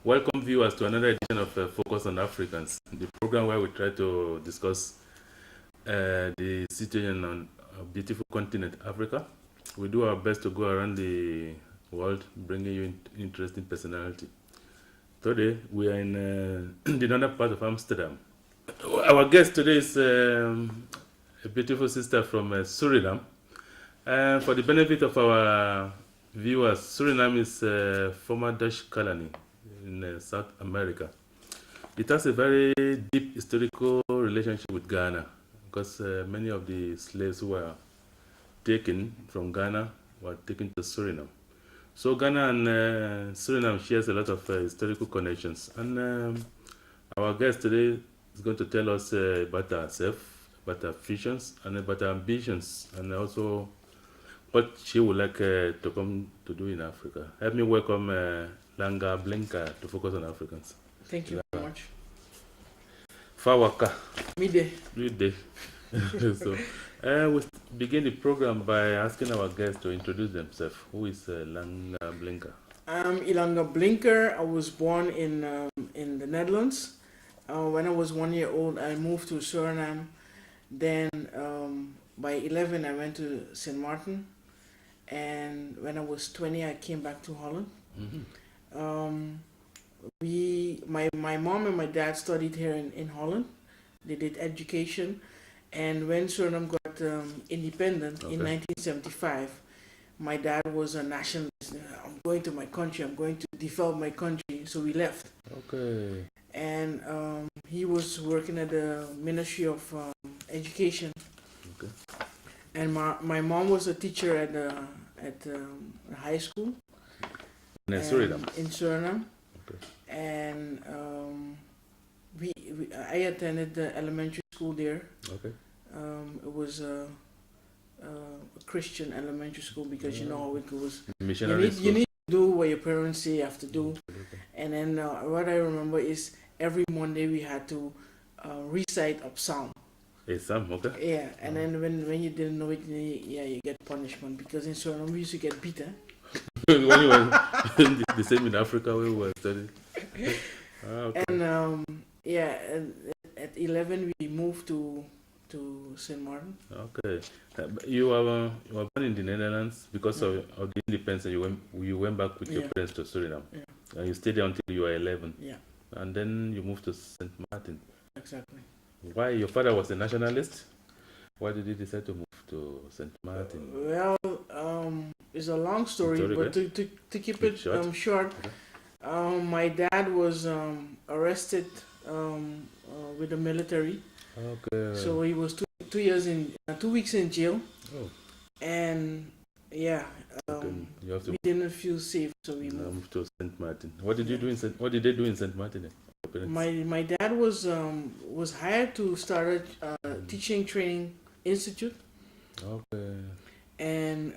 Welcome viewers to another edition of Focus on Africans, the program where we try to discuss the situation on a beautiful continent, Africa. We do our best to go around the world, bringing you interesting personality. Today, we are in the northern part of Amsterdam. Our guest today is a beautiful sister from Suriname. For the benefit of our viewers, Suriname is a former Dutch colony in South America. It has a very deep historical relationship with Ghana because many of the slaves who were taken from Ghana were taken to Suriname. So Ghana and Suriname shares a lot of historical connections. And our guest today is going to tell us about herself, about her visions, and about her ambitions, and also what she would like to come to do in Africa. Help me welcome Ylanga Blinker to Focus on Africans. Thank you very much. Fawaka. Midday. Midday. So, we begin the program by asking our guests to introduce themselves. Who is Ylanga Blinker? I'm Ylanga Blinker. I was born in the Netherlands. When I was 1 year old, I moved to Suriname. Then by 11, I went to St. Martin. And when I was 20, I came back to Holland. Mm-hmm. My mom and my dad studied here in Holland. They did education. And when Suriname got independent in 1975, my dad was a nationalist. I'm going to my country. I'm going to develop my country. So we left. Okay. And he was working at the Ministry of Education. Okay. And my mom was a teacher at high school. In Suriname? In Suriname. Okay. And I attended the elementary school there. Okay. It was a Christian elementary school because you know how it goes. Missionary You need to do what your parents say you have to do. Okay. And then what I remember is every Monday we had to recite a psalm. A psalm, okay. Yeah, and then when you didn't know it, you get punishment because in Suriname we used to get beaten. When you were the same in Africa where we were studying. Okay. And at 11 we moved to St. Martin. Okay. You were born in the Netherlands because of the independence. You went back with your parents to Suriname. Yeah. And you stayed there until you were 11. Yeah. And then you moved to St. Martin. Exactly. Why? Your father was a nationalist? Why did you decide to move to St. Martin? Well, it's a long story, but to keep it short, okay. My dad was arrested with the military. Okay. So he was 2 weeks in jail. Oh. And we didn't feel safe, so we moved to St. Martin. What did you do What did they do in St. Martin? My dad was hired to start a teaching training institute. Okay. And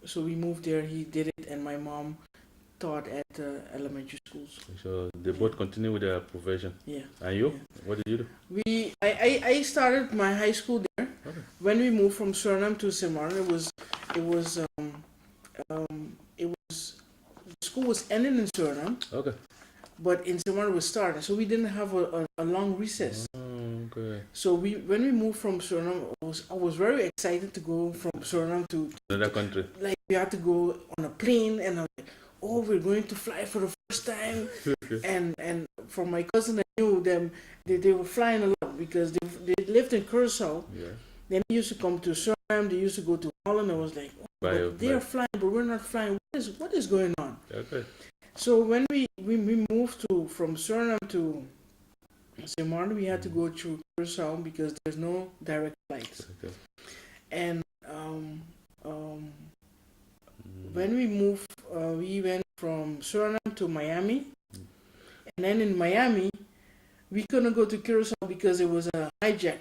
so we moved there. He did it, and my mom taught at elementary schools. So they both continue with their profession. Yeah. And you? Yeah. What did you do? I started my high school there. Okay. When we moved from Suriname to St. Martin, the school was ending in Suriname. Okay. But in St. Martin was starting, so we didn't have a long recess. Okay. So when we moved from Suriname, I was very excited to go from Suriname to another country. Like we had to go on a plane, and I'm like, oh, we're going to fly for the first time. and from my cousin, I knew them. They were flying a lot because they lived in Curacao. Yeah. Then they used to come to Suriname. They used to go to Holland. I was like, oh, they are flying, but we're not flying. What is going on? Okay. So when we moved from Suriname to St. Martin, we had to go through Curacao because there's no direct flights. Okay. And when we moved, we went from Suriname to Miami. And then in Miami, we couldn't go to Curacao because it was a hijack.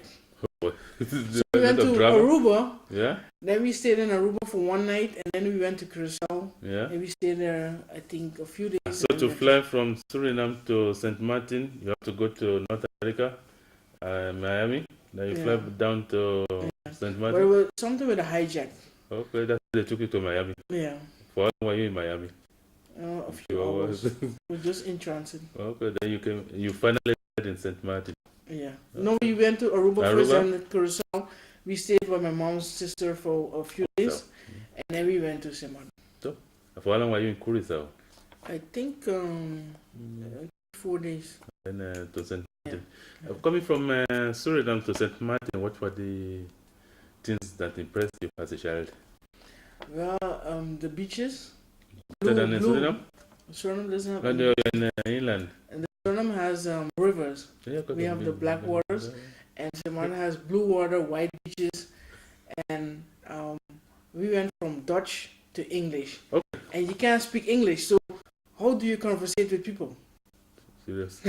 So we went to Aruba. Yeah. Then we stayed in Aruba for one night, and then we went to Curacao. Yeah. And we stayed there, I think, a few days. So to fly from Suriname to St. Martin, you have to go to North America, Miami. Then you fly down to St. Martin. But it was something with a hijack. Okay, that's why they took you to Miami. Yeah. For how long were you in Miami? A few hours. We're just in transit. Okay, then you finally landed in St. Martin. Yeah. Okay. No, we went to Aruba first Aruba? and Curacao. We stayed with my mom's sister for a few days, and then we went to St. Martin. So, for how long were you in Curacao? I think 4 days. And to St. Martin. Yeah. Coming from Suriname to St. Martin, what were the things that impressed you as a child? Well, the beaches. Better than in Suriname? Suriname doesn't have. And you're in England. And Suriname has rivers. Yeah, we have the black waters, and St. Martin has blue water, white beaches, and we went from Dutch to English. Okay. And you can't speak English, so how do you conversate with people? Serious.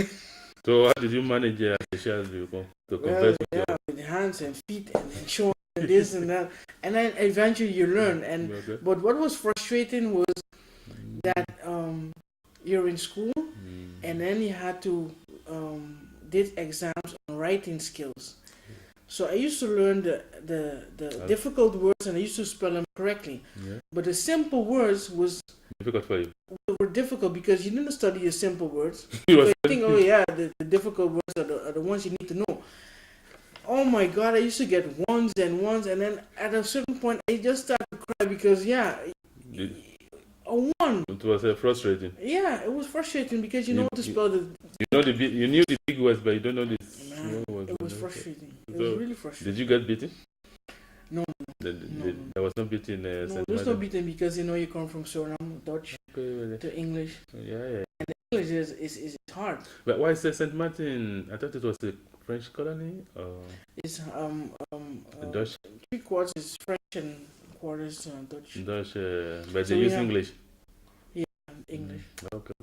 So how did you manage as a child to converse with hands and feet and showing and this and that, and then eventually you learn. And but what was frustrating was that you're in school, and then you had to did exams on writing skills. So I used to learn the difficult words, and I used to spell them correctly. Yeah. But the simple words was difficult for you. Were difficult because you didn't study the simple words. You think, oh yeah, the difficult words are the ones you need to know. Oh my God, I used to get ones, and then at a certain point, I just started to cry because a one. It was frustrating. Yeah, it was frustrating because you know how to spell the. You knew the big words, but you don't know the small words. It was frustrating. It was really frustrating. Did you get beaten? No. There was no beating. No, there's no beating because you come from Suriname, Dutch to English. Yeah. And English is hard. But why say St. Martin? I thought it was a French colony. It's Dutch. 3/4 is French and quarters Dutch. Dutch, but they use English. Yeah, English. Okay.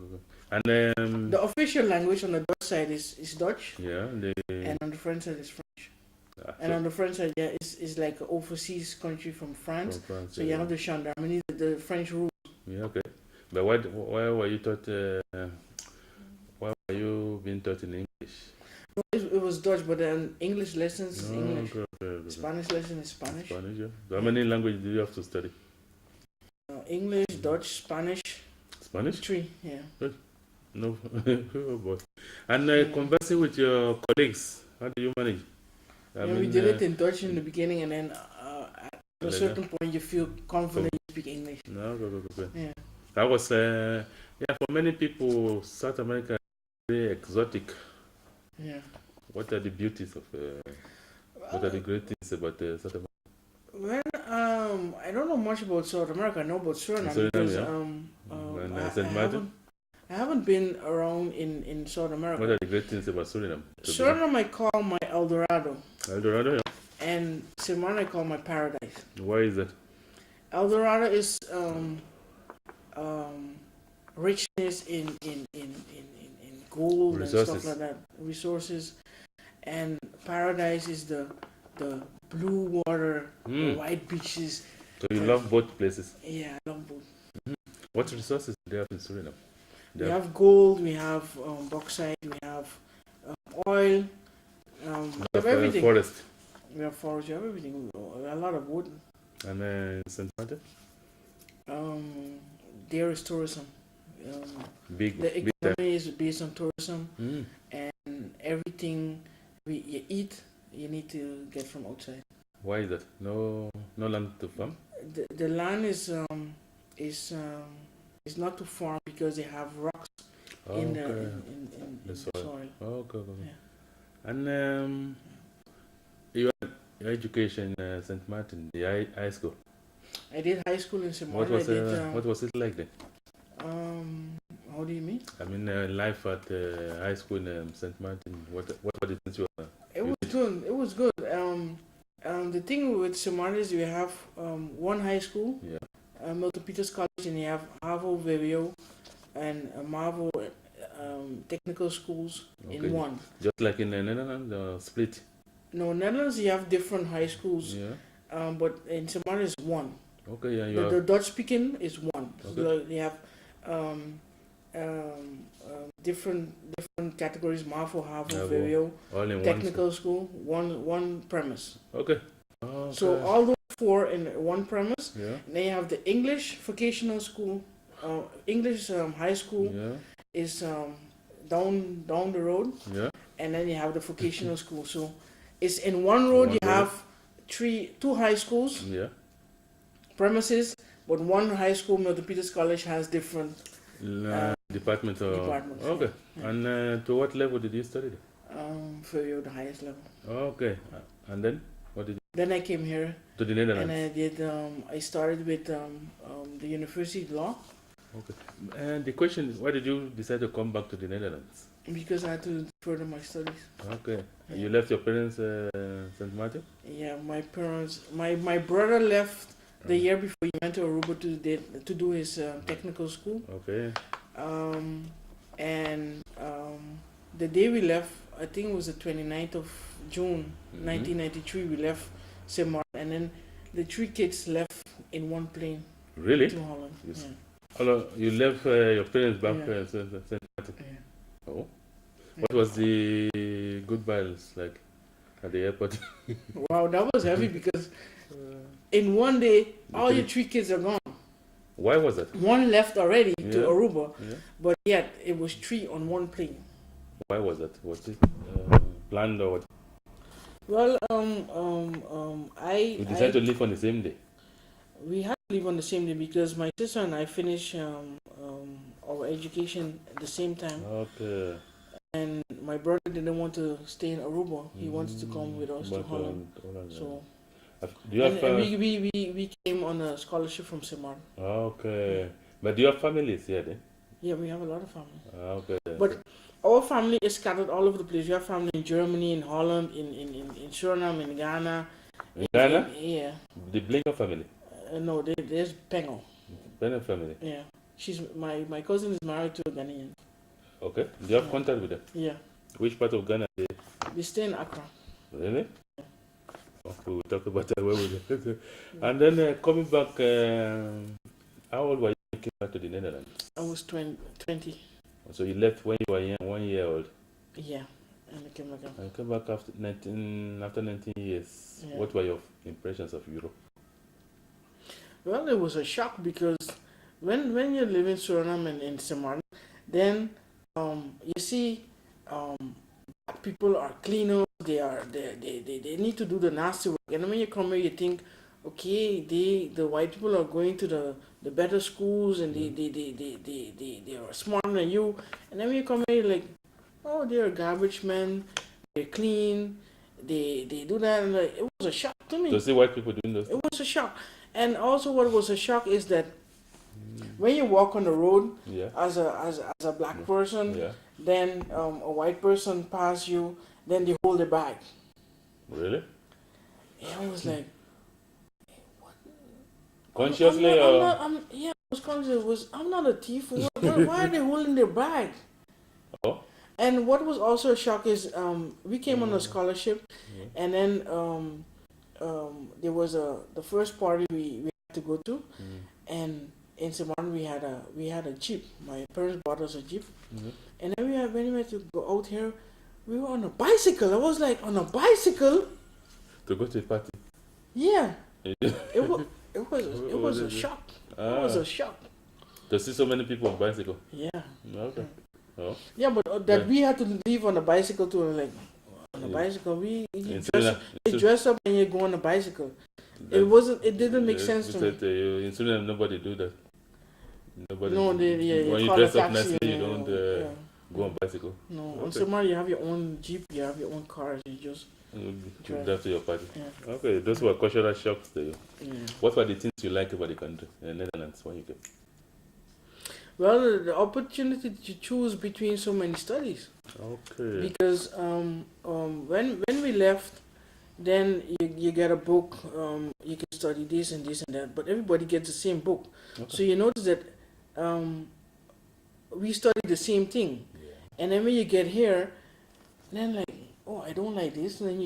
And the official language on the Dutch side is Dutch. Yeah. And on the French side is French. And on the French side, is like an overseas country from France. So you have the gendarmerie, the French rules. Yeah, okay. But why were you taught? Why were you being taught in English? No, it was Dutch, but then English lessons is English. Okay. Spanish lesson is Spanish. Spanish, yeah. So how many languages do you have to study? English, Dutch, Spanish. Spanish? 3, yeah. Good. No, oh boy. And conversing with your colleagues, how do you manage? We did it in Dutch in the beginning, and then at a certain point you feel confident you speak English. No, go. Yeah. That was, for many people, South America is very exotic. Yeah. What are the beauties of, what are the great things about South America? Well, I don't know much about South America. I know about Suriname because St. Martin? I haven't been around in South America. What are the great things about Suriname? Suriname I call my Eldorado. Eldorado, yeah. And St. Martin I call my paradise. Why is that? Eldorado is richness in gold resources. and stuff like that, resources, and paradise is the blue water, the white beaches. So you love both places? Yeah, I love both. What resources do they have in Suriname? We have gold, we have bauxite, we have oil, we have everything. Forest. We have forest, we have everything. A lot of wood. And St. Martin? There is tourism. The economy is based on tourism, and everything you eat, you need to get from outside. Why is that? No land to farm? The land is not to farm because they have rocks in the soil. Okay. Yeah. And your education in St. Martin, the high school? I did high school in St. Martin. What was it like then? How do you mean? I mean, life at high school in St. Martin. What were the things you were? It was good. The thing with St. Martin is we have one high school, Milton Peters College, and you have HAVO, VWO, and MAVO technical schools in one. Just like in the Netherlands, split? No, Netherlands you have different high schools, but in St. Martin is one. Okay, yeah. The Dutch speaking is one. Okay. So they have different categories: MAVO, HAVO, VWO, technical school, one premise. Okay. So all those 4 in one premise. Yeah. And then you have the English vocational school English high school is down the road, and then you have the vocational school. So it's in one road. You have two high schools premises, but one high school, Milton Peters College, has different departments. Okay. Yeah. And to what level did you study? For you, the highest level. Okay. And then what did you? Then I came here To the Netherlands. and I did. I started with the University of Law. Okay. And the question is, why did you decide to come back to the Netherlands? Because I had to further my studies. Okay. Yeah. You left your parents St. Martin? Yeah, my parents. My brother left the year before he went to Aruba to do his technical school. Okay. And the day we left, I think it was the 29th of June, 1993. We left St. Martin, and then the 3 kids left in one plane. Really? To Holland. Yes. Yeah. Hello, you left your parents back St. Martin? Yeah. Oh. What was the goodbyes like at the airport? Wow, that was heavy because in one day, all your 3 kids are gone. Why was that? One left already to Aruba, but yet it was 3 on one plane. Why was that? Was it planned or what? Well, You decided to leave on the same day? We had to leave on the same day because my sister and I finished our education at the same time. Okay. And my brother didn't want to stay in Aruba. He wanted to come with us to Holland. So do you have we came on a scholarship from St. Martin. Okay. But do you have families here then? Yeah, we have a lot of family. Okay. But our family is scattered all over the place. We have family in Germany, in Holland, in Suriname, in Ghana. In Ghana? Yeah. The Blinker family? No, there's Pengo. Pengo family? Yeah. She's my cousin is married to a Ghanaian. Okay. Do you have contact with them? Yeah. Which part of Ghana? We stay in Accra. Really? Yeah. Okay, we'll talk about that when we get. And then coming back, how old were you when you came back to the Netherlands? I was 20. So you left when you were 1 year old? Yeah. And I came back. I came back after 19 years. Yeah. What were your impressions of Europe? Well, it was a shock because when you live in Suriname and in St. Martin, then you see black people are cleaners. They need to do the nasty work. And when you come here, you think, okay, the white people are going to the better schools and they are smarter than you. And then when you come here, you're like, oh, they're garbage men. They're clean. They do that. And like, it was a shock to me. To see white people doing those? It was a shock. And also, what was a shock is that when you walk on the road as a black person, then a white person pass you, then they hold the bag. Really? Yeah, I was like, what? Consciously I was conscious. I'm not a thief. Why are they holding their bag? Oh. And what was also a shock is we came on a scholarship, and then there was the first party we had to go to, and in St. Martin we had a jeep. My parents bought us a jeep, and then when we had to go out here, we were on a bicycle. I was like, on a bicycle to go to a party. Yeah, it was a shock. It was a shock to see so many people on bicycle. Yeah. Okay. Oh. Yeah, but that we had to leave on a bicycle too. Like on a bicycle, we dress up and you go on a bicycle. It didn't make sense to me. In Suriname, nobody do that. Nobody. No, when you dress up nicely, you don't go on bicycle. No, on Somalia you have your own jeep, you have your own cars, you just drive to your party. Yeah. Okay, those were cultural shocks to you. Yeah. What were the things you like about the country, the Netherlands, when you came? Well, the opportunity to choose between so many studies. Okay. Because when we left, then you get a book. You can study this and this and that, but everybody gets the same book. Okay. So you notice that we study the same thing, and then when you get here, then like, oh, I don't like this, and then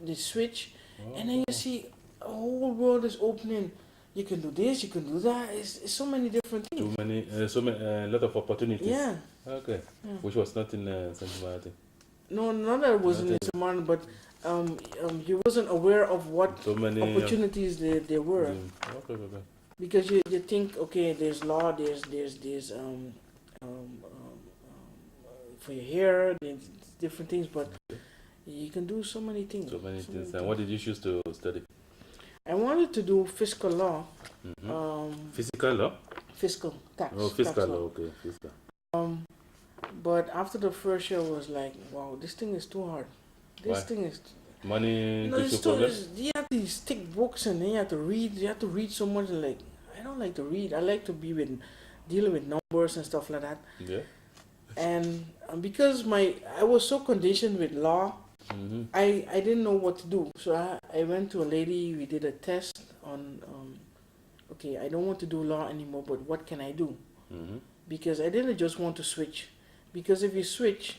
you switch, and then you see a whole world is opening. You can do this, you can do that. It's so many different things. A lot of opportunities. Yeah. Okay. Yeah. Which was not in St. Martin. No, not that it wasn't in St. Martin, but he wasn't aware of what so many opportunities there were. Okay. because you think, okay, there's law, there's for your hair, there's different things, but you can do so many things. So many things. And what did you choose to study? I wanted to do fiscal law. Physical law? Fiscal tax. Oh, fiscal tax law. Okay, fiscal. But after the first year, was like, wow, this thing is too hard. This Why? thing is. Money No, gives you it's too. problems? You have these thick books, and then you have to read. You have to read so much. Like, I don't like to read. I like to be with dealing with numbers and stuff like that. Yeah. And because I was so conditioned with law, I didn't know what to do. So I went to a lady. We did a test on. Okay, I don't want to do law anymore, but what can I do? Because I didn't just want to switch. Because if you switch,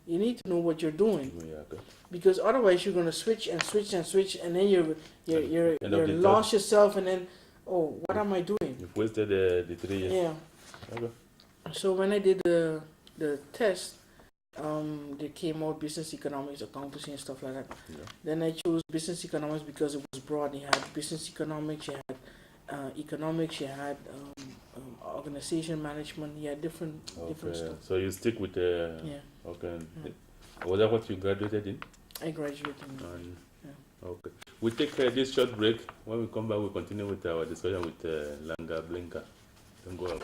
you need to know what you're doing. Yeah, okay. Because otherwise you're gonna switch and switch and switch, and then you're lost yourself, and then, oh, what am I doing? You've wasted the 3 years. Yeah. Okay. So when I did the test, they came out business economics, accountancy, and stuff like that. Yeah. Then I chose business economics because it was broad. You had business economics, you had economics, you had organization management, you had different stuff. So you stick with the. Yeah. Okay. Yeah. Was that what you graduated in? I graduated in. Okay. We take this short break. When we come back, we'll continue with our discussion with Ylanga Blinker. Don't go out.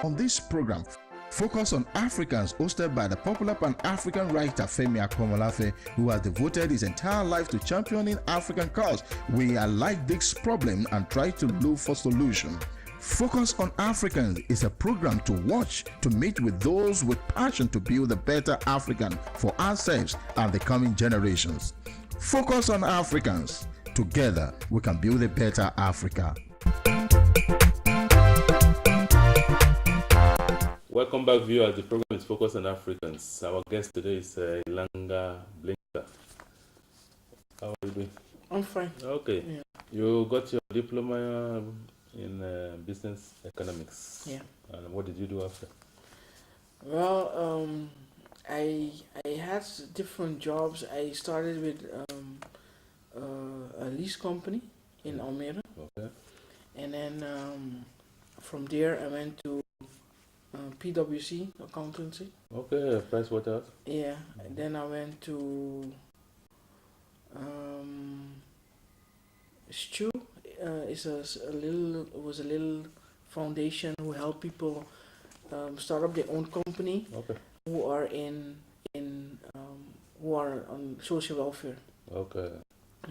On this program, Focus on Africans, hosted by the popular Pan-African writer Femi Akomolafe, who has devoted his entire life to championing African cause. We highlight this problem and try to look for solution. Focus on Africans is a program to watch, to meet with those with passion to build a better African for ourselves and the coming generations. Focus on Africans. Together, we can build a better Africa. Welcome back, viewers. The program is Focus on Africans. Our guest today is Ylanga Blinker. How are you doing? I'm fine. Okay. Yeah. You got your diploma in business economics. Yeah. And what did you do after? Well, I had different jobs. I started with a lease company in Almere. Okay. And then from there I went to PwC accountancy. Okay, Price Waterhouse. Yeah. And then I went to STU. It was a little foundation who help people start up their own company. Okay. Who are who are on social welfare. Okay.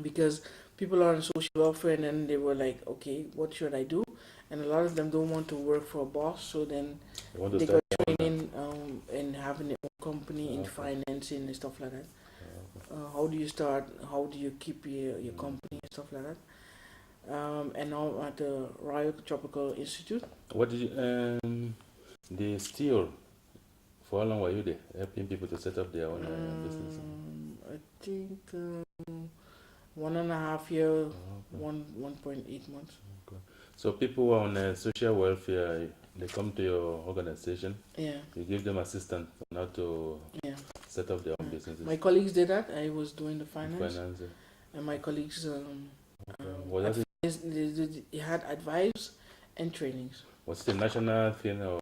Because people are on social welfare, and then they were like, okay, what should I do? And a lot of them don't want to work for a boss, so then they got training in having their own company, in financing and stuff like that. How do you start? How do you keep your company and stuff like that? And now I'm at the Royal Tropical Institute. What did you, the steel, for how long were you there, helping people to set up their own business? I think 1.5 years, 1.8 months. Okay. So people who are on social welfare, they come to your organization. Yeah. You give them assistance on how to set up their own businesses. My colleagues did that. I was doing the finance. And my colleagues they had advice and trainings. Was it a national thing or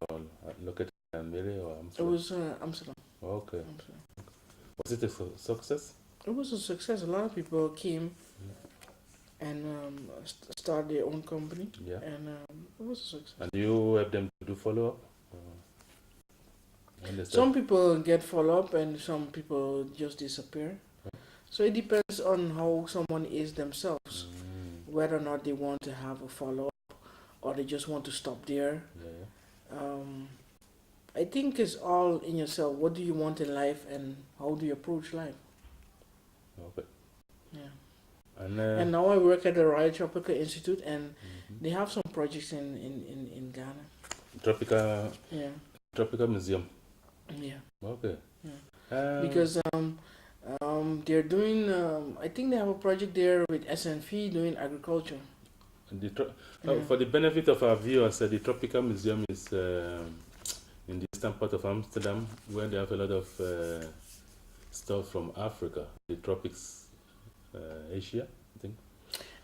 located in Miri or Amsterdam? It was Amsterdam. Okay. Amsterdam. Was it a success? It was a success. A lot of people came and start their own company. Yeah. And it was a success. And you help them to do follow-up? Some people get follow-up and some people just disappear. So it depends on how someone is themselves, whether or not they want to have a follow-up or they just want to stop there. I think it's all in yourself. What do you want in life and how do you approach life? Okay. Yeah. And now I work at the Royal Tropical Institute, and they have some projects in Ghana. Tropical Museum. Yeah. Okay. Yeah. Because They're doing. I think they have a project there with SNV doing agriculture. And Yeah. for the benefit of our viewers, the Tropical Museum is in the eastern part of Amsterdam, where they have a lot of stuff from Africa, the tropics, Asia, I think.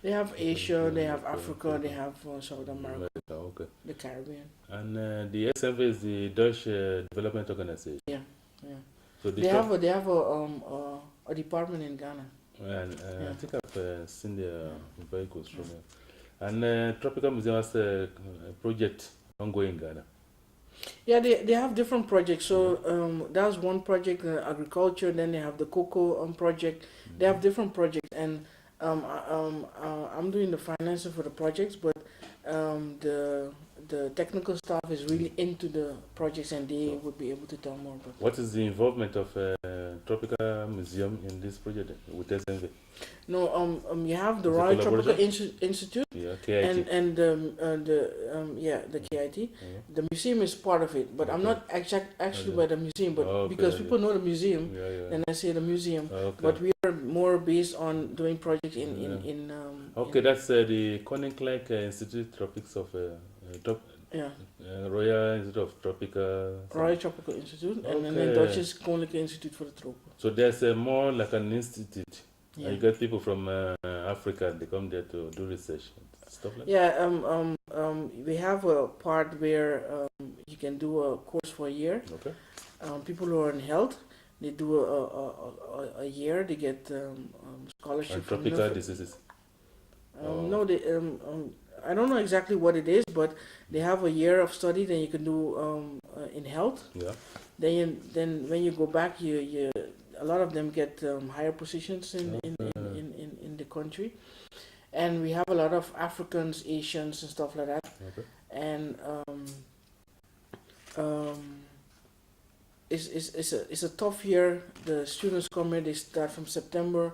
They have Asia, they have Okay, Africa, okay. they have South America, Okay. the Caribbean. And the SNV is the Dutch Development Organization. Yeah, yeah. So They have a department in Ghana. and Yeah. I think I've seen their vehicles from there. And Tropical Museum has a project ongoing in Ghana. Yeah, they have different projects. So that's one project, agriculture. Then they have the cocoa project. They have different projects, and I'm doing the financing for the projects, but the technical staff is really into the projects, and they would be able to tell more about. What is the involvement of Tropical Museum in this project with SNV? No, you have the Is it Royal Tropical collaboration? Institute Yeah, KIT. and the KIT. Yeah. The museum is part of it, but I'm Okay. not actually Okay. by the museum, but Okay, because yeah. people know the museum, Yeah, yeah. then I say the museum. Okay. But we are more based on doing projects Yeah. in Okay, that's the Koninklijk Institute Tropics of yeah, Royal Institute of Tropical. Royal Tropical Institute, and then Okay. Dutch is Koninklijke Institute for the Tropen. So there's more like an institute. Yeah. You get people from Africa, they come there to do research and stuff like that. Yeah, we have a part where you can do a course for a year. Okay. People who are in health, they do a year. They get scholarship. And from tropical NIFED. diseases. No, they I don't know exactly what it is, but they have a year of study. Then you can do in health. Yeah. Then when you go back, you a lot of them get higher positions in the country, and we have a lot of Africans, Asians, and stuff like that. Okay. And it's a tough year. The students come here. They start from September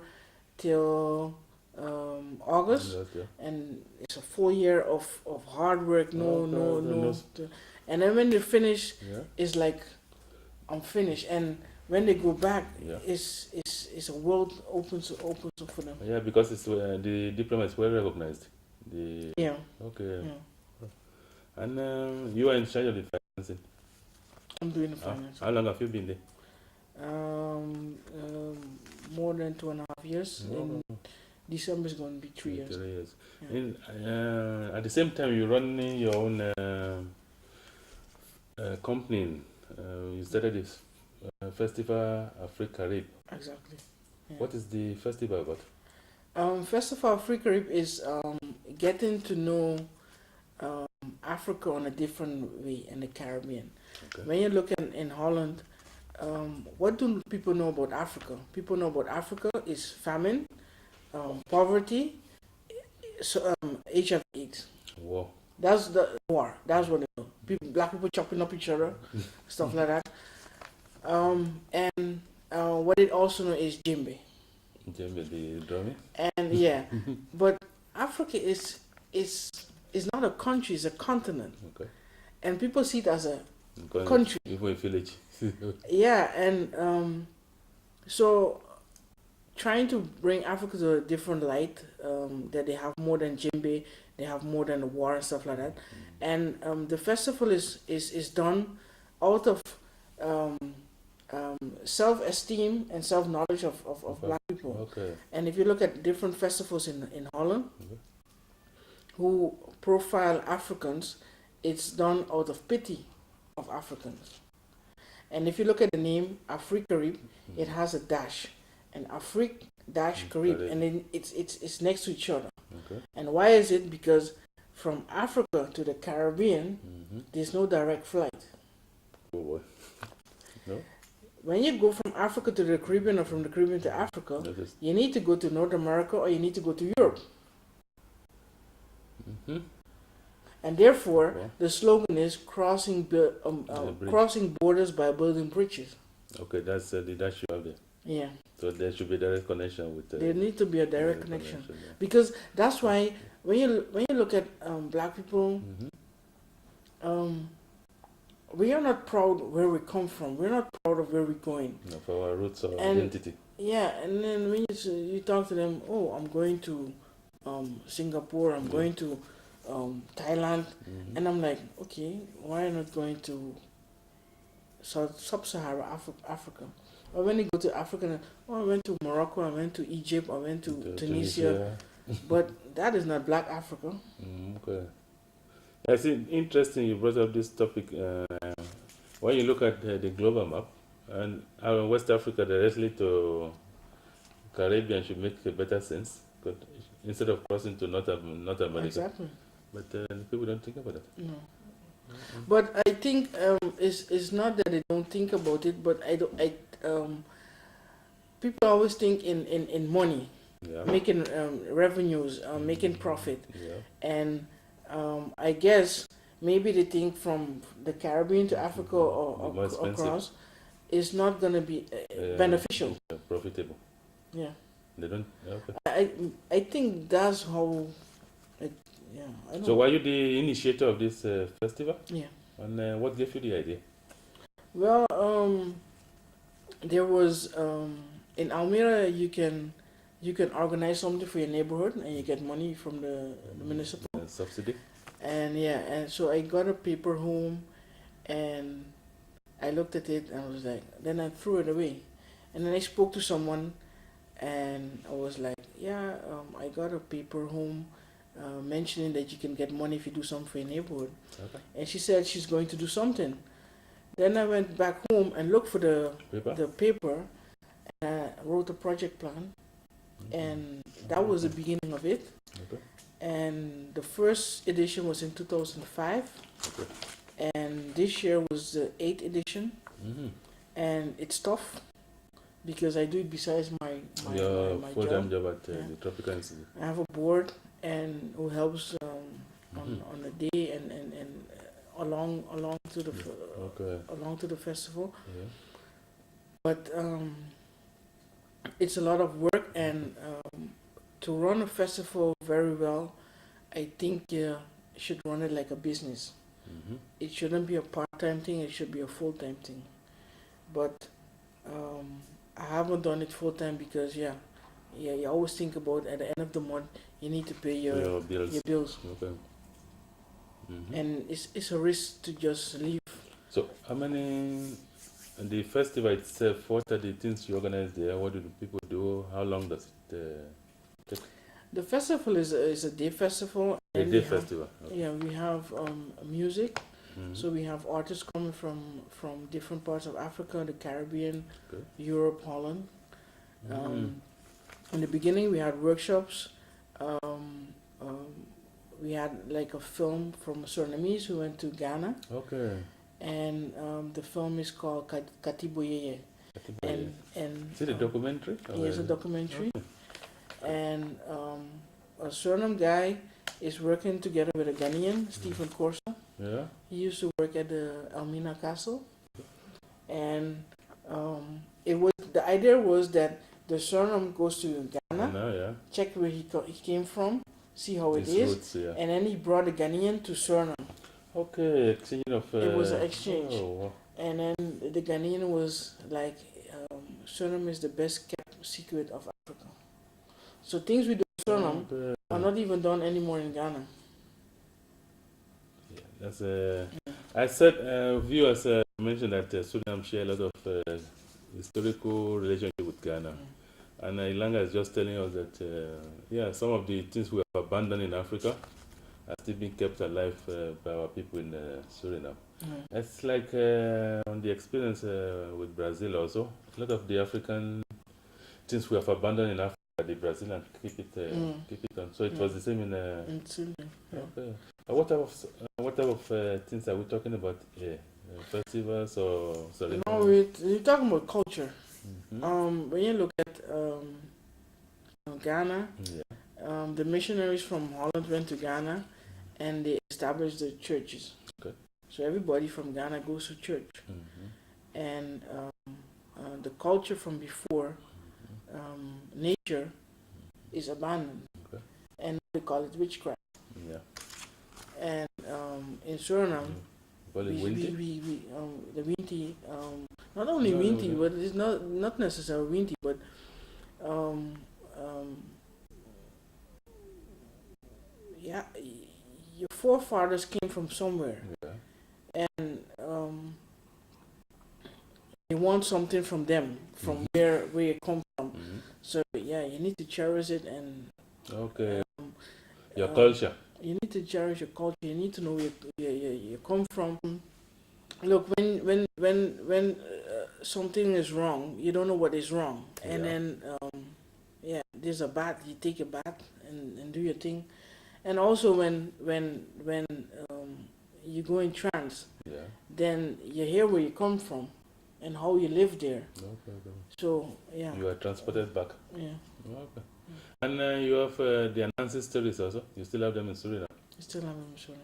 till August, Yeah. and it's a full year of hard work. No. No. And then when they finish, Yeah. it's like I'm finished. And when they go back, Yeah. it's a world opens up for them. Yeah, because it's the diploma is well recognized. The Yeah. Okay. Yeah. And you are in charge of the financing. I'm doing the finance. How long have you been there? More than 2.5 years. In December is going to be 3 years. 3 years. Yeah. At the same time, you're running your own company. You started this festival Africa. Exactly. Yeah. What is the festival about? Festival Africa is getting to know Africa on a different way in the Caribbean. Okay. When you look in Holland, what do people know about Africa? People know about Africa is famine, poverty, so, HIV/AIDS. Wow. That's the war. That's what they know. Black people chopping up each other, stuff like that. And what it also know is djembe. Djembe, the drumming? And yeah, but Africa is not a country; it's a continent. Okay. And people see it as a country. Even a village. Yeah, and so trying to bring Africa to a different light, that they have more than djembe, they have more than the war and stuff like that. And the festival is done out of self-esteem and self-knowledge of black people. Okay. And if you look at different festivals in Holland, Okay. who profile Africans, it's done out of pity of Africans. And if you look at the name Africarib, it has a dash, and Afrik dash Carib, and then it's next to each other. Okay. And why is it? Because from Africa to the Caribbean, there's no direct flight. Oh boy. No? When you go from Africa to the Caribbean or from the Caribbean to Africa, That is- you need to go to North America or you need to go to Europe. And therefore, Wow. the slogan is crossing bridge. crossing borders by building bridges. Okay, that's the dash you have there. Yeah, So there should be direct connection with. there need to be a direct connection Yeah. because that's why when you look at black people, we are not proud where we come from. We're not proud of where we're going. Of our roots or And identity. Yeah, and then when you talk to them, oh, I'm going to Singapore, I'm going to Thailand, and I'm like, okay, why not going to sub-Sahara Africa? Or when you go to Africa, oh, I went to Morocco, I went to Egypt, I went to Tunisia, but that is not Black Africa. Okay. I see. Interesting. You brought up this topic. When you look at the global map, and West Africa directly to Caribbean should make a better sense. But instead of crossing to North America. Exactly. But people don't think about that. No. But I think it's not that they don't think about it, but people always think in money, making revenues, making profit, and I guess maybe they think from the Caribbean to Africa or across is not going to be beneficial, profitable. Yeah, they don't. Okay. I think that's how. Yeah. I know. So were you the initiator of this festival? Yeah. And what gave you the idea? Well, there was in Almere you can organize something for your neighborhood and you get money from the municipal subsidy. And and so I got a paper home, and I looked at it and I was like, then I threw it away, and then I spoke to someone, and I was like, yeah, I got a paper home. Mentioning that you can get money if you do something for your neighborhood. Okay. And she said she's going to do something. Then I went back home and looked for the paper and I wrote a project plan. And that was the beginning of it. Okay. And the first edition was in 2005. Okay. And this year was the 8th edition. And it's tough because I do it besides my full-time job at the Tropical Institute. I have a board and who helps on the day and along to the along to the festival. Yeah. But it's a lot of work, and to run a festival very well, I think you should run it like a business. It shouldn't be a part-time thing, it should be a full-time thing. But I haven't done it full-time because you always think about at the end of the month you need to pay your bills. Okay. And it's a risk to just leave. So how many, the festival itself, what are the things you organize there? What do the people do? How long does it take? The festival is a day festival. A day festival. Okay. Yeah, we have music. So we have artists coming from different parts of Africa, the Caribbean, Europe, Holland. In the beginning we had workshops. We had like a film from Surinamese who went to Ghana. Okay. And the film is called Katiboyeye. And is it a documentary? Yes, a documentary. Okay. And a Suriname guy is working together with a Ghanaian, Stephen Corsa. Yeah. He used to work at the Elmina Castle. And the idea was that the Suriname goes to Ghana, check where he came from, see how it is, roots, and then he brought the Ghanaian to Suriname. Okay, exchange of... it was an exchange. Oh, wow. And then the Ghanaian was like, Suriname is the best kept secret of Africa. So things we do in Suriname are not even done anymore in Ghana. Yeah, that's I said, viewers mentioned that Suriname share a lot of historical relationship with Ghana. And Ylanga is just telling us that, some of the things we have abandoned in Africa are still being kept alive by our people in Suriname. It's like on the experience with Brazil also, a lot of the African things we have abandoned in Africa, the Brazilians keep it on. So it was the same in Suriname. Okay. What type of things are we talking about here? Festivals or ceremonies? No, we're talking about culture. When you look at Ghana, the missionaries from Holland went to Ghana and they established the churches. Okay. So everybody from Ghana goes to church. And the culture from before, nature, is abandoned. Okay. And they call it witchcraft. Yeah. And in Suriname, the Winti, not only Winti, but it's not necessarily Winti, but um, um, yeah, your forefathers came from somewhere, Yeah. and you want something from them, from where you come from. So yeah, you need to cherish it, and Okay. um, Your um, culture. you need to cherish your culture. You need to know where you come from. Look, when something is wrong, you don't know what is wrong, and Yeah. then yeah, there's a bath. You take a bath and do your thing, and also when you go in trance, Yeah. then you hear where you come from, and how you live there. Okay. So yeah, You are transported back. yeah. Okay. And you have the Anansi stories also. You still have them in Suriname. I still have them sure.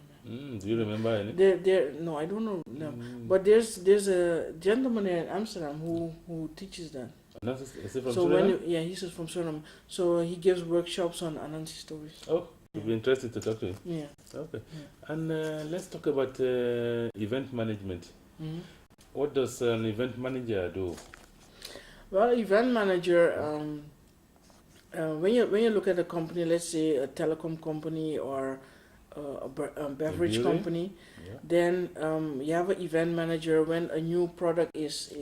Do you remember any? There. No, I don't know them. But there's a gentleman here in Amsterdam who teaches that. Anansi, is he from So Suriname? yeah, he's from Suriname. So he gives workshops on Anansi stories. Oh, you'd be interested to talk to him. Yeah. Okay. Yeah. And let's talk about event management. Hmm. What does an event manager do? Well, event manager. When you look at a company, let's say a telecom company or a beverage brewery? company, Yeah. then you have an event manager. When a new product is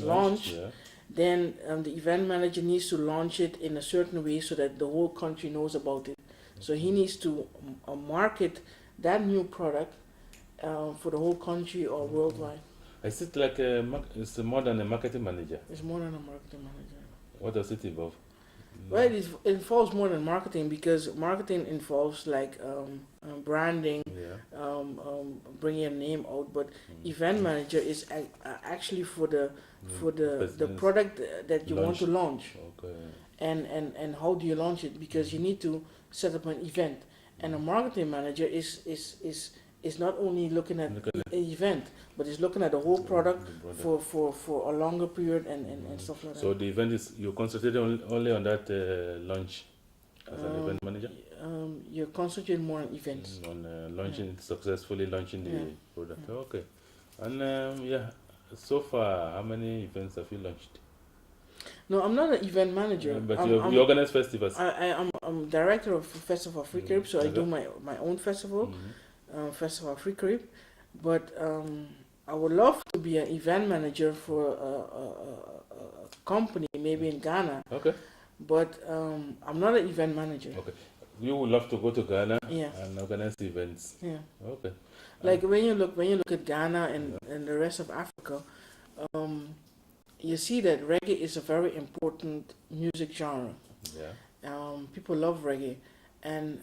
launched, Yeah. then the event manager needs to launch it in a certain way so that the whole country knows about it. So he needs to market that new product for the whole country or worldwide. Is it like it's more than a marketing manager? It's more than a marketing manager. What does it involve? Well, it involves more than marketing, because marketing involves like branding, Yeah. bringing your name out. But event manager is actually for the Business product that you want to launch, Okay. and how do you launch it, because you need to set up an event, and a marketing manager is not only looking at Looking an event, but is looking at the whole product the product. for a longer period and stuff like So that. the event is you concentrate only on that launch as an event manager? You concentrate more on events. On launching, successfully launching the Yeah. product. Yeah. Okay. And yeah, so far, how many events have you launched? No, I'm not an event manager. But I'm, you organize festivals. I'm director of Festival Free Carib, so I do Okay. my own festival, Mhm. Festival Free Carib. But I would love to be an event manager for a company, maybe in Ghana. Okay. But I'm not an event manager. Okay. You would love to go to Ghana Yeah. and organize events. Yeah. Okay. Like when you look at Ghana and the rest of Africa, you see that reggae is a very important music genre. Yeah. People love reggae, and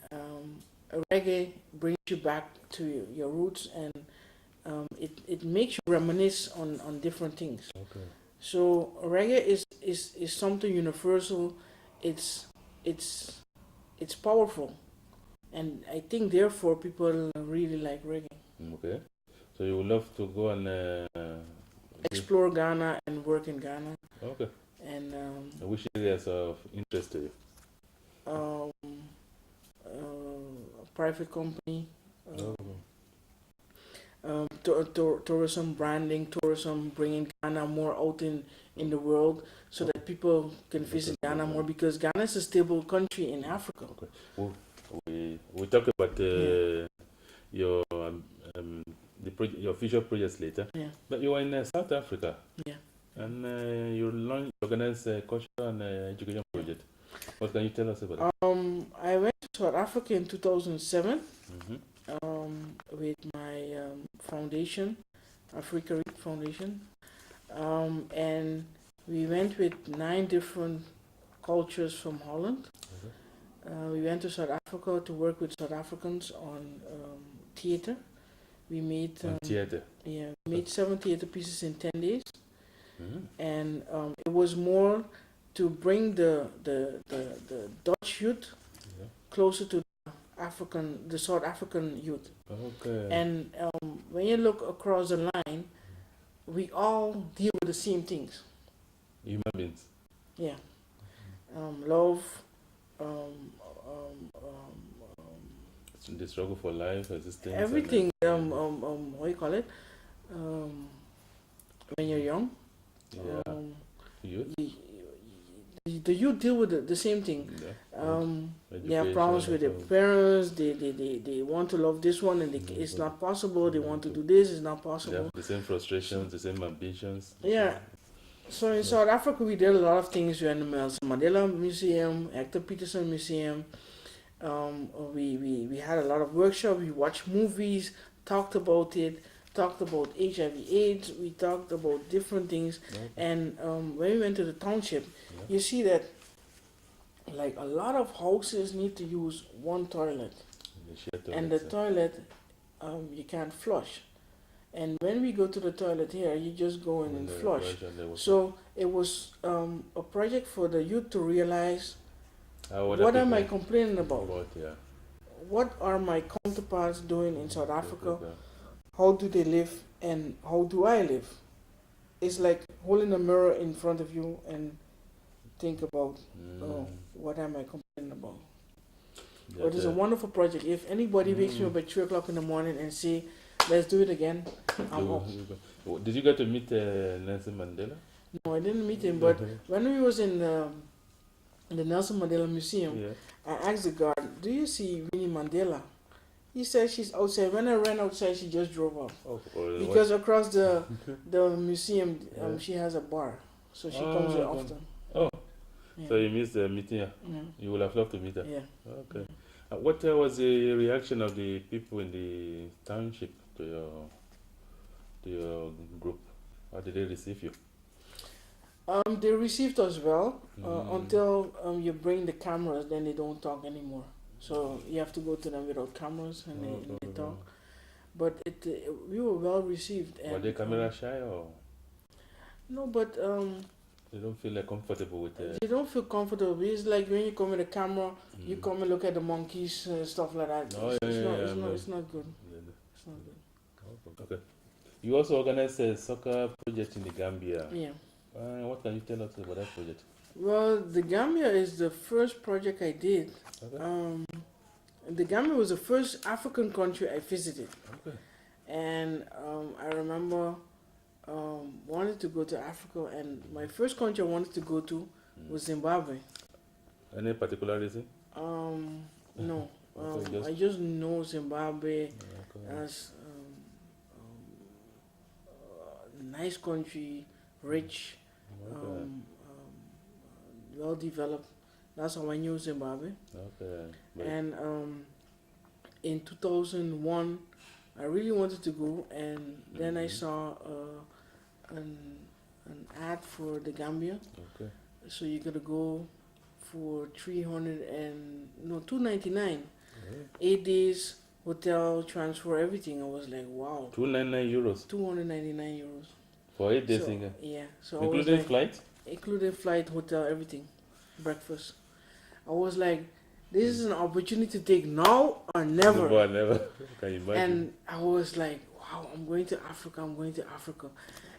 reggae brings you back to your roots, and it makes you reminisce on different things. Okay. So reggae is something universal. It's powerful, and I think therefore people really like reggae. Okay. So you would love to go and Explore Ghana and work in Ghana, okay. and Which areas of interest to you? um, a private company. Tourism branding, tourism bringing Ghana more out in the world, so that people can visit Ghana more, because Ghana is a stable country in Africa. Okay. We talk about your your future projects later. Yeah, But you are in South Africa, yeah. and you organize a cultural and education project. What can you tell us about it? I went to South Africa in 2007 Mm-hmm. with my foundation, Africa Read Foundation, and we went with 9 different cultures from Holland. We went to South Africa to work with South Africans on theater. We made Theater. yeah, we made 7 theater pieces in 10 days, Mm-hmm. and it was more to bring the Dutch youth Yeah. closer to the South African youth. Okay. And when you look across the line, we all deal with the same things. Human beings. Yeah, love, um, um, um, The struggle for life, existence. everything. What do you call it? When you're young, Yeah. um, Youth. you, the youth deal with the same thing. They have problems with their Education, parents. They want to love this one, and it's not possible. They want to do this, it's not they possible. have the same frustrations, the same ambitions. Yeah. So in South Africa, we did a lot of things. We had the Nelson Mandela Museum, Hector Peterson Museum. We had a lot of workshops. We watched movies, talked about it, talked about HIV/AIDS. We talked about different things. Okay. And when we went to the township, Yeah. you see that like a lot of houses need to use one toilet, The shared and the toilets, toilet you can't flush. And when we go to the toilet here, you just go in and the flush. version there was- So it was a project for the youth to realize other what am I people complaining about? yeah. What are my counterparts doing in South Africa? Yeah. How do they live and how do I live? It's like holding a mirror in front of you and think about, oh, what am I complaining about? Yeah, It is a wonderful project. If anybody wakes me up at 3 o'clock in the morning and say, let's do it again, I'm up. Did you get to meet Nelson Mandela? No, I didn't meet him, but when we was in the Nelson Mandela Museum, Yeah. I asked the guard, do you see Winnie Mandela? He said she's outside. When I ran outside, she just drove off. Oh, Because across the museum, Yeah. she has a bar. So she comes here okay. often. Oh, Yeah. so you missed the meeting here. Yeah. You would have loved to meet her. Yeah. Okay. What was the reaction of the people in the township to your group? How did they receive you? They received us well Mm. until you bring the cameras, then they don't talk anymore. So you have to go to them without cameras and they talk. But we were well received. And, Were they camera shy or no, but they don't feel like comfortable with it? you don't feel comfortable. It's like when you come with a camera, you come and look at the monkeys, stuff like that. Oh, It's yeah, it's not good. It's not good. Okay. You also organized a soccer project in the Gambia. Yeah. What can you tell us about that project? Well, the Gambia is the first project I did. Okay. The Gambia was the first African country I visited. Okay. And I remember wanted to go to Africa, and my first country I wanted to go to was Zimbabwe. Any particular reason? No, Okay, I just know Zimbabwe Okay. as a nice country, rich, Okay. well developed. That's how I knew Zimbabwe. Okay. But And in 2001, I really wanted to go, and then I saw an ad for the Gambia. okay. So you gotta go for 299, 8 days, hotel, transfer, everything. I was like, wow, 299 euros 299 euros. for 8 days So, in Ghana. yeah, so I was Including like, flight? including flight, hotel, everything, breakfast. I was like, this is an opportunity to take now or never. Never. Can you imagine? And I was like, wow, I'm going to Africa, I'm going to Africa.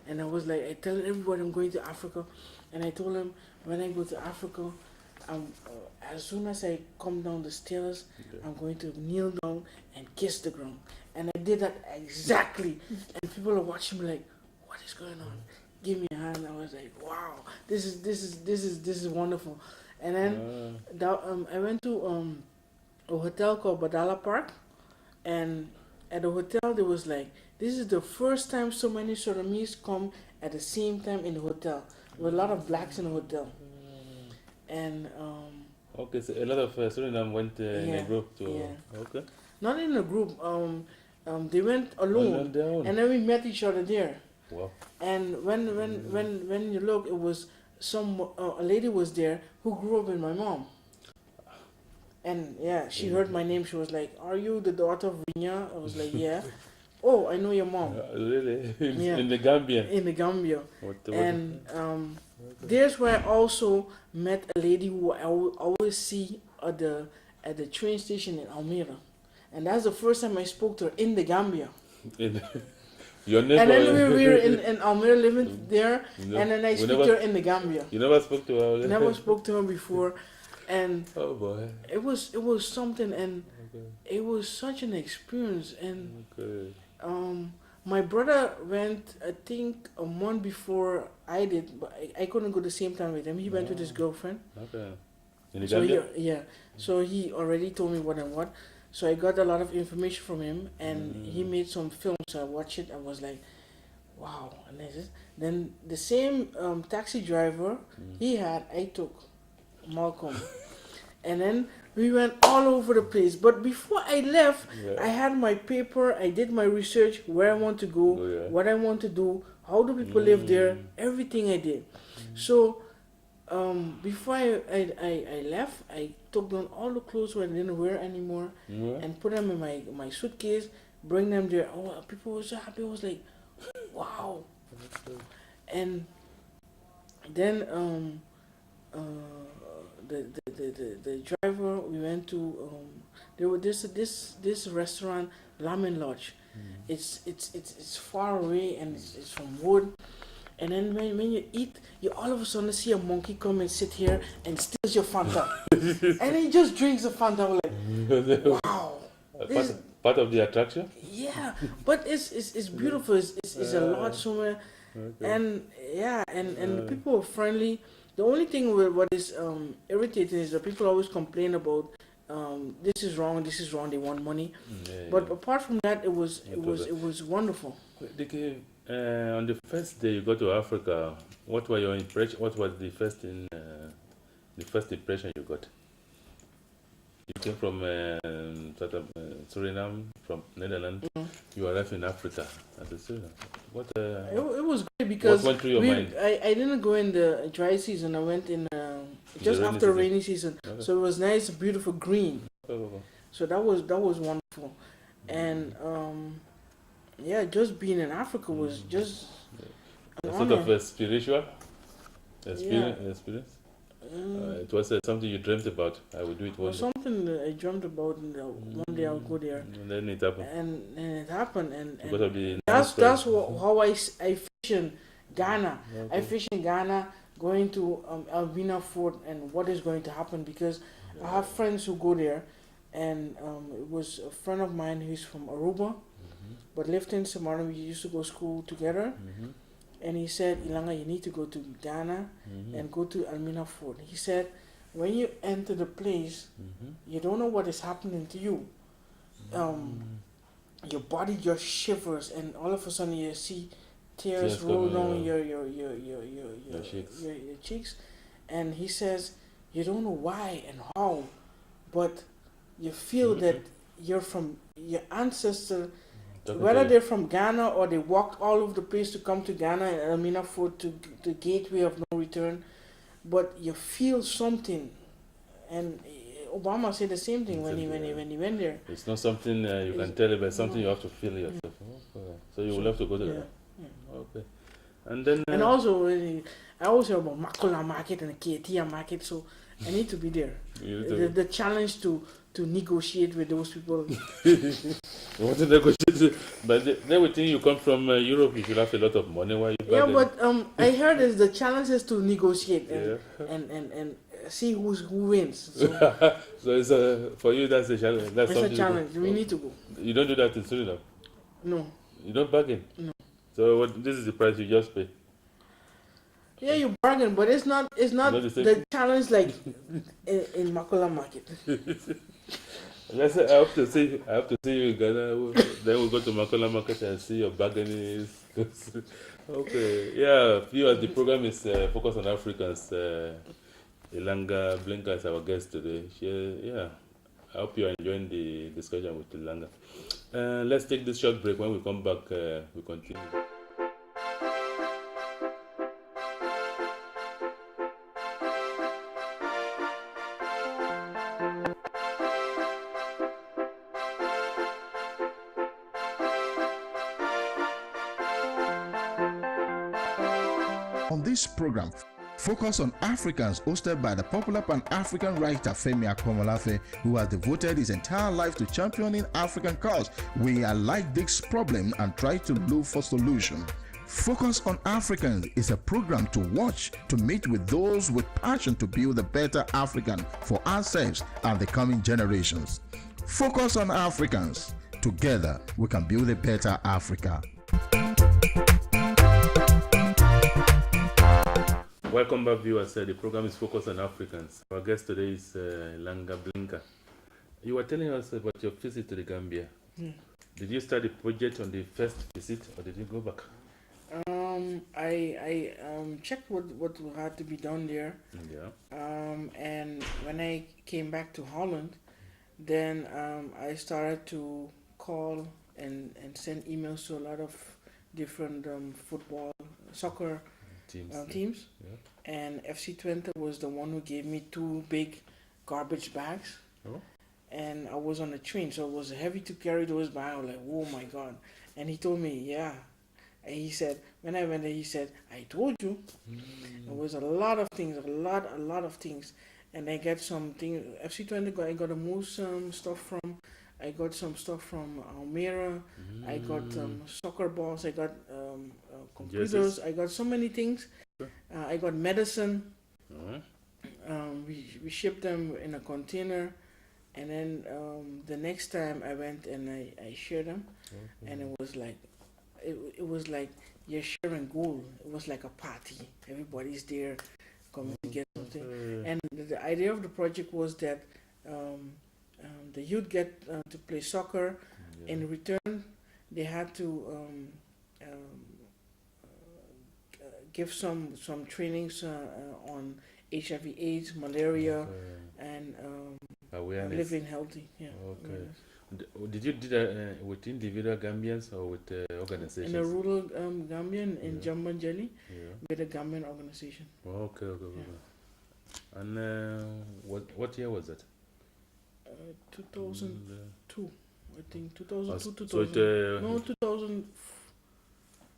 And I was like, I tell everybody I'm going to Africa. And I told them, when I go to Africa, as soon as I come down the stairs, I'm going to kneel down and kiss the ground. And I did that exactly. And people are watching me like, what is going on? Give me a hand. I was like, wow, this is wonderful. And then I went to a hotel called Badala Park, and at the hotel there was like, this is the first time so many Sudanese come at the same time in the hotel. There were a lot of blacks in the hotel, and okay, so a lot of Suriname went in a group to. yeah. Okay. not in a group. They went alone, On their own. and then we met each other there. Wow. And when you look, it was a lady was there who grew up with my mom. And yeah, she heard my name. She was like, "Are you the daughter of Rinya?" I was like, "Yeah." "Oh, I know your mom." Really? Yeah. In the Gambia? In the Gambia. What And there's where I also met a lady who I always see at the train station in Almere. And that's the first time I spoke to her in the Gambia. Your neighbor? And then we were in Almere living there, No, and then I we speak never- to her in the Gambia. You never spoke to her? Never spoke to her before, and Oh boy. it was something, and Okay. it was such an experience. And Okay. My brother went, I think, a month before I did, but I couldn't go the same time with him. He went with his girlfriend. Okay. In the So he, Gambia? yeah, so he already told me what and what. So I got a lot of information from him, and he made some films. So I watched it. I was like, wow. And then the same taxi driver he had, I took Malcolm, and then we went all over the place. But before I left, Yeah. I had my paper. I did my research, where I want to go, Oh, yeah. what I want to do, how do people live there, everything I did. So before I left, I took down all the clothes that I didn't wear anymore Yeah. and put them in my suitcase, bring them there. Oh, people were so happy. I was like, wow. And then the driver, we went to there was this restaurant, Lamin Lodge. It's far away, and it's from wood. And then when you eat, you all of a sudden see a monkey come and sit here and steals your Fanta. And he just drinks the Fanta. I'm like, wow. Part of the attraction? Yeah, but it's beautiful. It's a lodge somewhere. Okay. And yeah, and the people were friendly. The only thing with what is irritating is that people always complain about this is wrong, they want money. Yeah, But yeah. apart from that, it was wonderful. On the first day you go to Africa, what were your impression? What was the first impression you got? You came from Suriname, from Netherlands. You arrived in Africa as a student. What? It was great because what went through your mind? I didn't go in the dry season. I went in just rainy after season. rainy season. Okay. So it was nice, beautiful green. Oh, So that was wonderful, and yeah, just being in Africa was just an sort honor. of a spiritual experience. It was something you dreamt about. I would do it one day. Something that I dreamt about, and one day I'll go there, And then it happened. and it happened, and Because of the that's how I fish in Ghana. Okay. I fish in Ghana, going to Albina Fort, and what is going to happen, because I have friends who go there, and it was a friend of mine who's from Aruba, but lived in Samara. We used to go to school together, and he said, Ylanga, you need to go to Ghana and go to Almina Fort. He said, when you enter the place, you don't know what is happening to you. Your body just shivers, and all of a sudden you see tears roll down your cheeks. And he says, you don't know why and how, but you feel that you're from your ancestor, whether they're from Ghana or they walked all over the place to come to Ghana and Almina Fort to the gateway of no return, but you feel something. And Obama said the same thing when he went there. It's not something you can tell, but something you have to feel yourself. Okay. So you will have to go to that. Okay. And then and also I always hear about Makola market and the Ketia market, so I need to be there. The challenge to negotiate with those people. You want to negotiate, but they would think you come from Europe. You should have a lot of money. Why you? Yeah, but I heard is the challenge is to negotiate Yeah. and see who wins. So So it's for you. That's a challenge. That's it's a something challenge. We need to go. You don't do that in Suriname. No. You don't bargain. No. So this is the price you just pay. Yeah, you bargain, but it's not the challenge like in Makola market. I hope to see you in Ghana. Then we'll go to Makola market and see your bargaining. Okay. Yeah. Viewers, the program is focused on Africans. Ylanga Blinker is our guest today. I hope you are enjoying the discussion with Ylanga. Let's take this short break. When we come back, we continue. On this program, focus on Africans, hosted by the popular Pan-African writer Femi Akomolafe, who has devoted his entire life to championing African cause. We highlight this problem and try to look for solutions. Focus on Africans is a program to watch, to meet with those with passion to build a better African for ourselves and the coming generations. Focus on Africans. Together, we can build a better Africa. Welcome back, viewers. The program is focused on Africans. Our guest today is Ylanga Blinker. You were telling us about your visit to the Gambia. Did you start the project on the first visit, or did you go back? I checked what had to be done there. Yeah. And when I came back to Holland, then I started to call and send emails to a lot of different football, soccer teams. Yeah. And FC Twente was the one who gave me 2 big garbage bags. Oh. And I was on a train, so it was heavy to carry those bags. I was like, oh my God. And he told me, yeah. And he said, when I went there, he said, I told you. There was a lot of things, a lot of things. And I got something, FC Twente, I got to move some stuff from, I got some stuff from Almere, I got soccer balls, I got computers, I got so many things. I got medicine. We shipped them in a container. And then the next time I went and I shared them, and it was like you're sharing gold. It was like a party. Everybody's there, coming to get something. And the idea of the project was that the youth get to play soccer. In return, they had to give some trainings on HIV/AIDS, malaria, and living healthy. Yeah. Okay. Did you do that with individual Gambians or with organizations? In a rural Gambian in Jambanjali, with a Gambian organization. Okay. And what year was that? 2002. I think 2002, so 2000. No, 2000.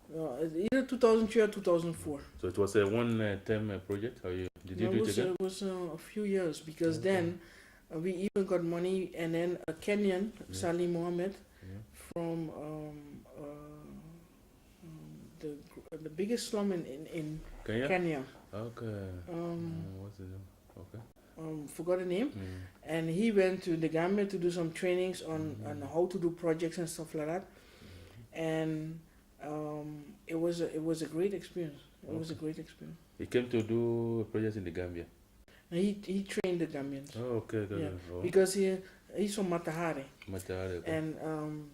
Either 2003 or 2004. So it was a one-term project? Or did you do it again? It was a few years, because then we even got money, and then a Kenyan, Salim Mohammed, from the biggest slum in Kenya. Okay. What's the name? Okay. Forgot the name. And he went to the Gambia to do some trainings on how to do projects and stuff like that. And it was a great experience. It was a great experience. He came to do projects in the Gambia. And he trained the Gambians. Oh, okay. Yeah. Oh. Because he's from Matahari. Okay. And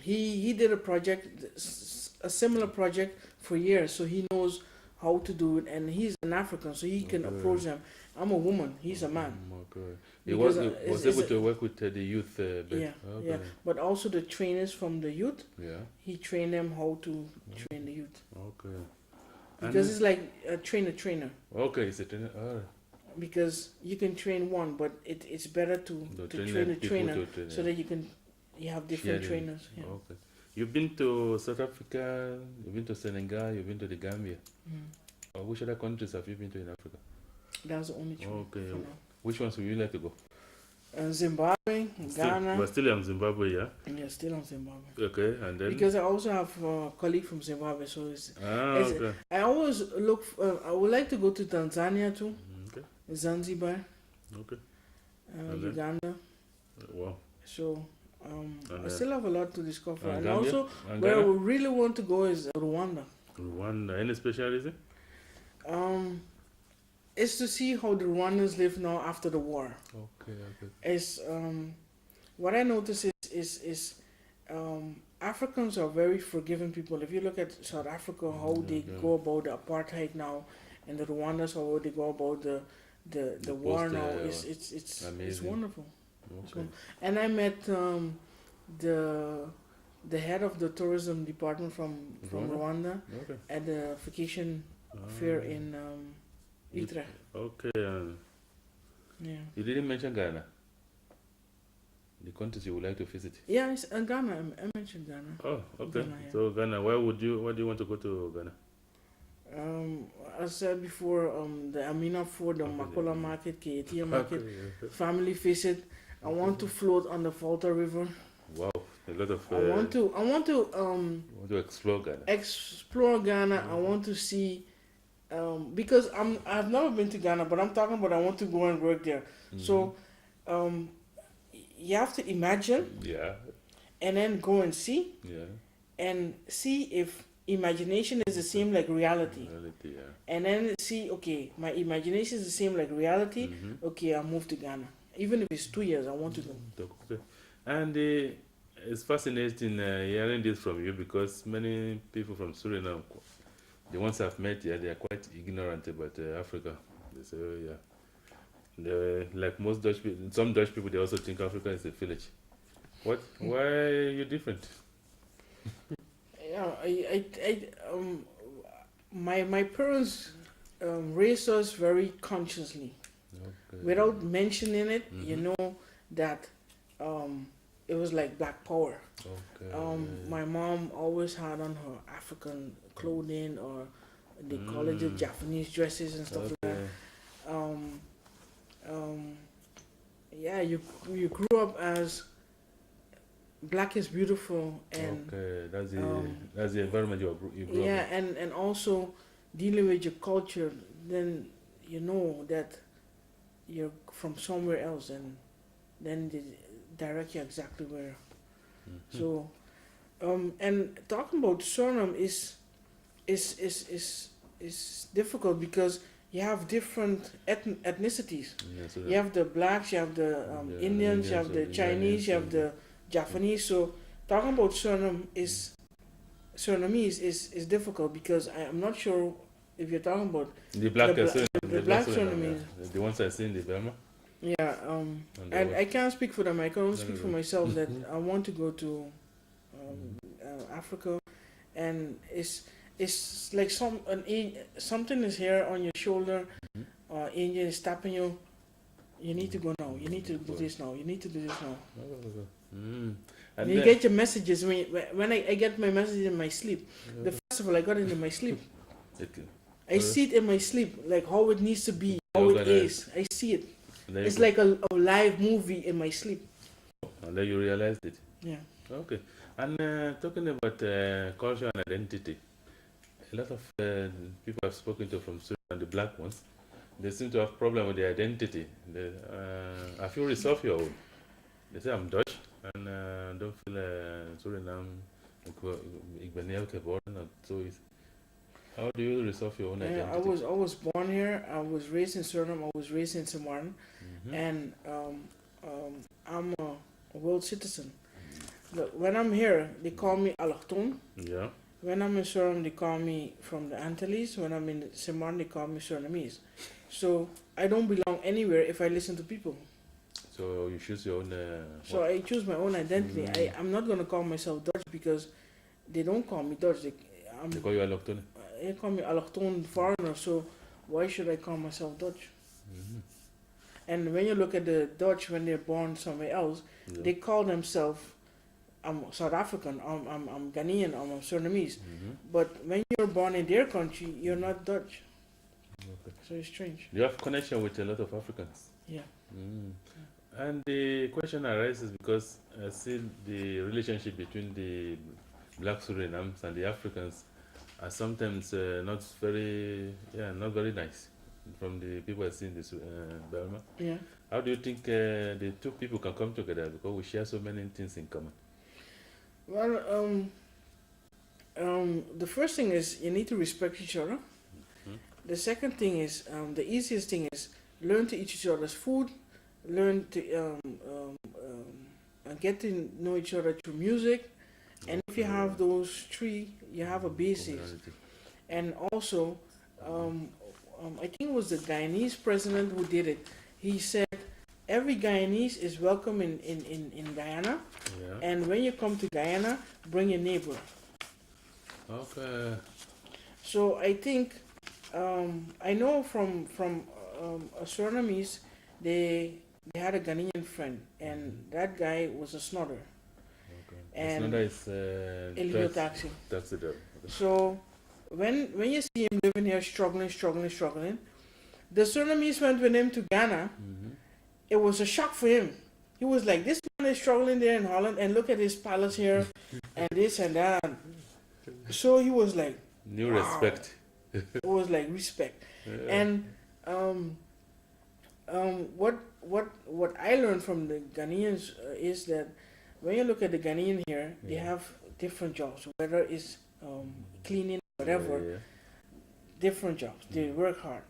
he did a similar project for years, so he knows how to do it. And he's an African, so he can approach them. I'm a woman. He's a man. Okay. He was able to work with the youth. Yeah. But also the trainers from the youth. Yeah. He trained them how to train the youth. Okay. Because it's like a trainer. Okay, it's a trainer. Because you can train one, but it's better to train a trainer so that you have different trainers. Yeah. Okay. You've been to South Africa, you've been to Senegal, you've been to the Gambia. Which other countries have you been to in Africa? That's the only two. Okay. Which ones would you like to go? Zimbabwe, Ghana. We're still in Zimbabwe, yeah? Yeah, still on Zimbabwe. Okay, and then? Because I also have a colleague from Zimbabwe, so okay. I always look. I would like to go to Tanzania too. Okay. Zanzibar. Okay. Uganda. Wow. So I still have a lot to discover. And Gambia? also, where I really want to go is Rwanda. Rwanda. Any special reason? It's to see how the Rwandans live now after the war. Okay. It's what I notice is Africans are very forgiving people. If you look at South Africa, how they go about the apartheid now, and the Rwandans, how they go about the war now, it's wonderful. Okay. And I met the head of the tourism department from Rwanda at the vacation fair in Utrecht. Okay. Yeah. You didn't mention Ghana. The countries you would like to visit. Yeah, it's Ghana. I mentioned Ghana. Oh, okay. Ghana, yeah. So Ghana, why do you want to go to Ghana? I said before, the Amina Ford, the Makola Market, Ketia Market, family visit. I want to float on the Volta River. Wow, a lot of. I want to explore Ghana. Explore Ghana. I want to see, because I've never been to Ghana, but I'm talking about I want to go and work there. So, you have to imagine. Yeah. And then go and see. Yeah. And see if imagination is the same like reality. Reality, yeah. And then see, okay, my imagination is the same like reality. Mm-hmm. Okay, I'll move to Ghana. Even if it's 2 years, I want to go. Okay. And it's fascinating hearing this from you because many people from Suriname, the ones I've met here, they are quite ignorant about Africa. They say, oh, yeah. Like most Dutch people, some Dutch people, they also think Africa is a village. What? Why are you different? Yeah, my parents raised us very consciously. Okay. Without mentioning it, you Mhm. know that it was like black power. Okay. My mom always had on her African clothing, or they call it the Japanese dresses and stuff like that. Okay. Yeah, you grew up as black is beautiful, and Okay, that's the environment you grew yeah, up in. and also dealing with your culture, then you know that you're from somewhere else, and then they direct you exactly where. Mhm. So, and talking about Suriname is difficult because you have different ethnicities. Yeah, so You have the blacks, you have the the Indians, you have Indians, the the Chinese, you have Iranians, the Japanese. So talking about Surinamese is difficult because I'm not sure if you're talking about the black the, Suriname, the black Suriname, Surinamese. yeah. The ones I see in the Burma. Yeah, And and I can't speak for them. I can only No, speak no, for no. myself that I want to go to Africa, and it's like something is here on your shoulder. Mhm. Angel is tapping you. You need to go now. You need to do this now. You need to do this now. Mm. And And you then, get your messages when I get my messages in my sleep. The festival I got it in my sleep. okay. I see it in my sleep, like how it needs to be, how it is. I see it. And then It's you, like a live movie in my sleep. and then you realized it. Yeah. Okay. And talking about culture and identity, a lot of people I've spoken to from Sudan, the black ones, they seem to have problem with their identity. Have you resolved your own? They say I'm Dutch and don't feel Suriname. Ik ben niet geboren, so is. How do you resolve your own Yeah, identity? I was born here. I was raised in Suriname. I was raised in Samarn, Mhm. and I'm a world citizen. Look, when I'm here, they call me allochtoon. Yeah. When I'm in Suriname, they call me from the Antilles. When I'm in Samarn, they call me Surinamese. So I don't belong anywhere if I listen to people. So you choose your own. So I choose my own identity. I'm not gonna call myself Dutch because they don't call me Dutch. They call you allochthone. They call me allochtoon foreigner. So why should I call myself Dutch? Mhm. And when you look at the Dutch when they're born somewhere else, Yeah. they call themselves I'm South African, I'm Ghanaian, I'm Surinamese. Mhm. But when you're born in their country, you're not Dutch. Okay. So it's strange. You have connection with a lot of Africans. Yeah. Mm. And the question arises because I see the relationship between the black Surinams and the Africans are sometimes not very nice from the people I see in this Burma. Yeah. How do you think the two people can come together because we share so many things in common? Well, the first thing is you need to respect each other. Mhm. The second thing is the easiest thing is learn to eat each other's food, learn to get to know each other through music, and if you have those three, you have a basis. Communality. And also, I think it was the Guyanese president who did it. He said every Guyanese is welcome in Guyana, Yeah. and when you come to Guyana, bring your neighbor. Okay. So I think I know from Surinamese, they had a Ghanaian friend, and that guy was a snodder. Okay. And Snowder is illegal taxi. taxi driver. So when you see him living here struggling, the Surinamese went with him to Ghana. Mhm. It was a shock for him. He was like, this man is struggling there in Holland, and look at his palace here, and this and that. So he was like, New wow. respect. It was like respect. And what I learned from the Ghanaians is that when you look at the Ghanaian here, they Yeah. have different jobs, whether it's cleaning, whatever. Yeah. Different jobs. They work hard.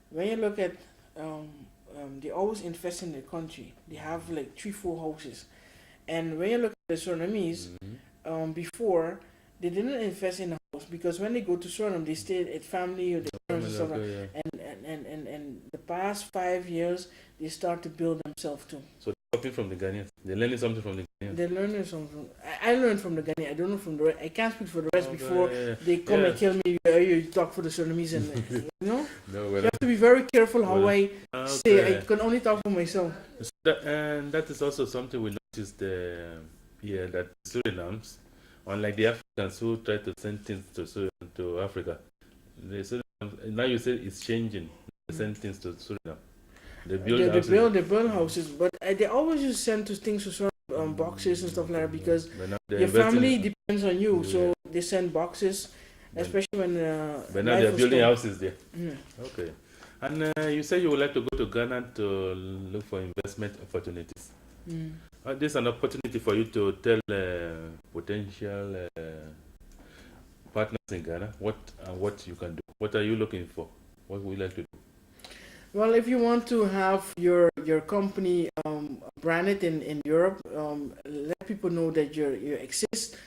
When you look at, they always invest in the country. They have like 3, 4 houses. And when you look at the Surinamese, before they didn't invest in a house because when they go to Suriname, they stayed at family or their parents and stuff. Okay, yeah. And the past 5 years, they start to build themselves too. So they're copying from the Ghanaians. They're learning something from the Ghanaians. They're learning something. I learned from the Ghanaians. I don't know from the rest. I can't speak for the rest Okay, before yeah. they come Yeah. and kill me. You talk for the Surinamese and you know. No, You well, have to be very careful how well, I say. I can only talk for myself. And that is also something we noticed that Suriname, unlike the Africans who try to send things to Africa, the Suriname, now you say it's changing. They send things to Suriname. They build houses. They build houses, but they always just send to things to Suriname, boxes and stuff like that because But now they're your investing family in- depends on you. Yeah. So they send boxes, But- especially when. But now life they're was building tough. houses there. Mm. Okay. And you say you would like to go to Ghana to look for investment opportunities. Mm. This is an opportunity for you to tell potential partners in Ghana what you can do. What are you looking for? What would you like to do? Well, if you want to have your company branded in Europe, let people know that you exist.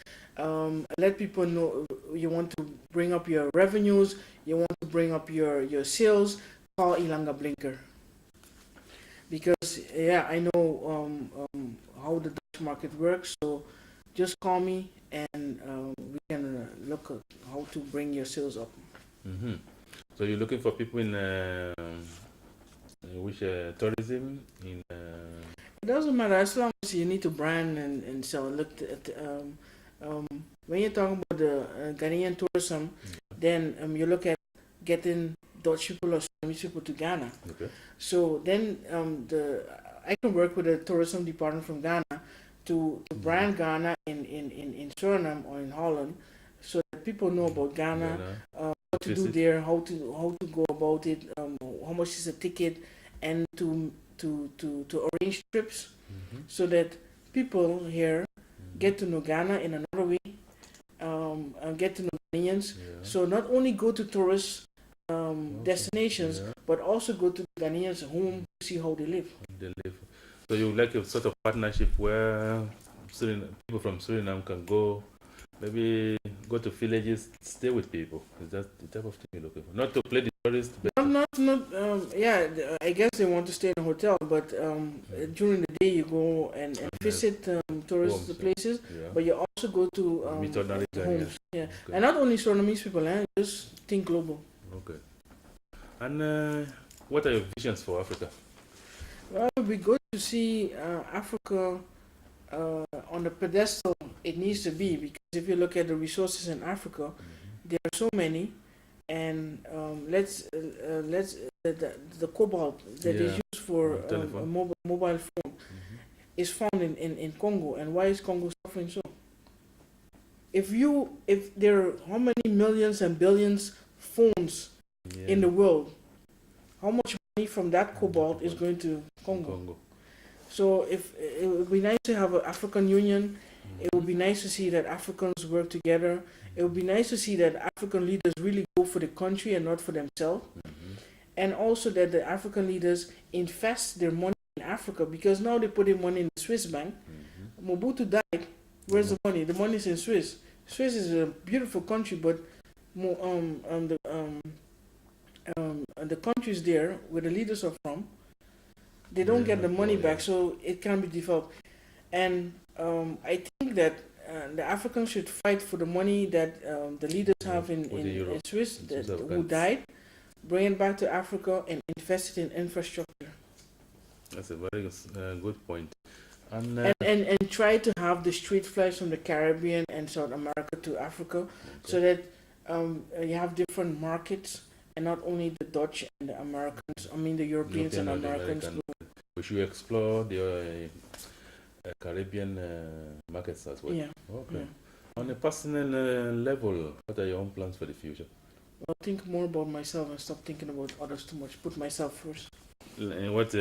Let people know you want to bring up your revenues. You want to bring up your sales. Call Ylanga Blinker. Because I know how the Dutch market works. So just call me and we can look at how to bring your sales up. Mm-hmm. So you're looking for people in which tourism in. It doesn't matter as long as you need to brand and sell. Look at when you're talking about the Ghanaian tourism, then you look at getting Dutch people or Surinamese people to Ghana. Okay. So then I can work with the tourism department from Ghana to brand Ghana in Suriname or in Holland, so that people know about Ghana, what to do there, how to go about it, how much is a ticket, and to arrange trips so that people here get to know Ghana in another way, and get to know Ghanaians. So not only go to tourist destinations, but also go to Ghanaians' home to see how they live. So you like a sort of partnership where people from Suriname can go, maybe go to villages, stay with people. Is that the type of thing you're looking for? Not to play the tourist, but I guess they want to stay in a hotel, but during the day you go and visit tourist homes, places, but you also go to meet ordinary homes. Ghanaians. Yeah, Okay. and not only Surinamese people, just think global. Okay. And what are your visions for Africa? Well, it would be good to see Africa on the pedestal it needs to be, because if you look at the resources in Africa, there are so many, and the cobalt that is used for a mobile phone is found in Congo. And why is Congo suffering so? If there are how many millions and billions phones in the world, how much money from that cobalt is going to Congo? So if it would be nice to have an African Union, it would be nice to see that Africans work together. It would be nice to see that African leaders really go for the country and not for themselves. And also that the African leaders invest their money in Africa, because now they put their money in the Swiss bank. Mobutu died. Where's the money? The money is in Swiss. Swiss is a beautiful country, but the countries there where the leaders are from, they don't get the money back, so it can be developed. And I think that the Africans should fight for the money that the leaders have in Swiss who died, bring it back to Africa and invest it in infrastructure. That's a very good point. And try to have the street flights from the Caribbean and South America to Africa, so that you have different markets and not only the Dutch and the Americans, the Europeans and Americans. We should explore the Caribbean markets as well. Yeah. Okay. Yeah. On a personal level, what are your own plans for the future? Well, think more about myself and stop thinking about others too much. Put myself first. And what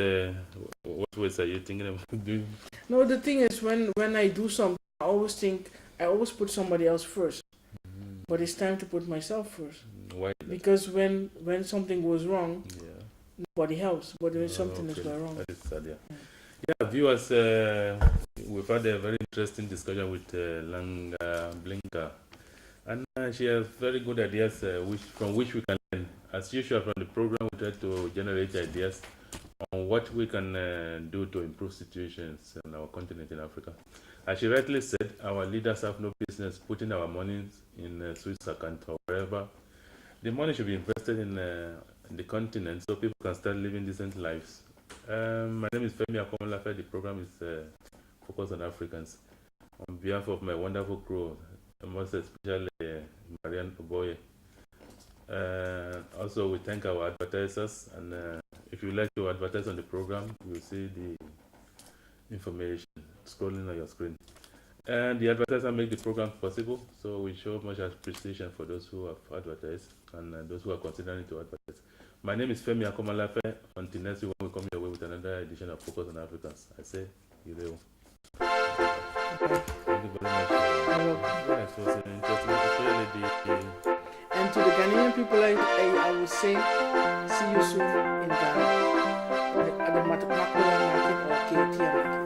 ways are you thinking about doing? No, the thing is, when I do something, I always put somebody else first. but it's time to put myself first. Why is that? Because when something goes wrong, Yeah. nobody helps. But when Oh, something is okay. going wrong, That is sad, yeah. Yeah, viewers, we've had a very interesting discussion with Ylanga Blinker. And she has very good ideas from which we can learn. As usual, from the program, we try to generate ideas on what we can do to improve situations on our continent in Africa. As she rightly said, our leaders have no business putting our money in a Swiss account or wherever. The money should be invested in the continent so people can start living decent lives. My name is Femi Akomolafe. The program is focused on Africans. On behalf of my wonderful crew, most especially Marianne Oboye. Also, we thank our advertisers, and if you like to advertise on the program, you'll see the information scrolling on your screen. And the advertiser make the program possible, so we show much appreciation for those who have advertised and those who are considering to advertise. My name is Femi Akomolafe. Until next week, when we come your way with another edition of Focus on Africans, I say, Ireo. Thank you very much. Yeah, it was an interesting episode. and to the Ghanaian people, I will say, see you soon in Ghana at the Makola market or KT market.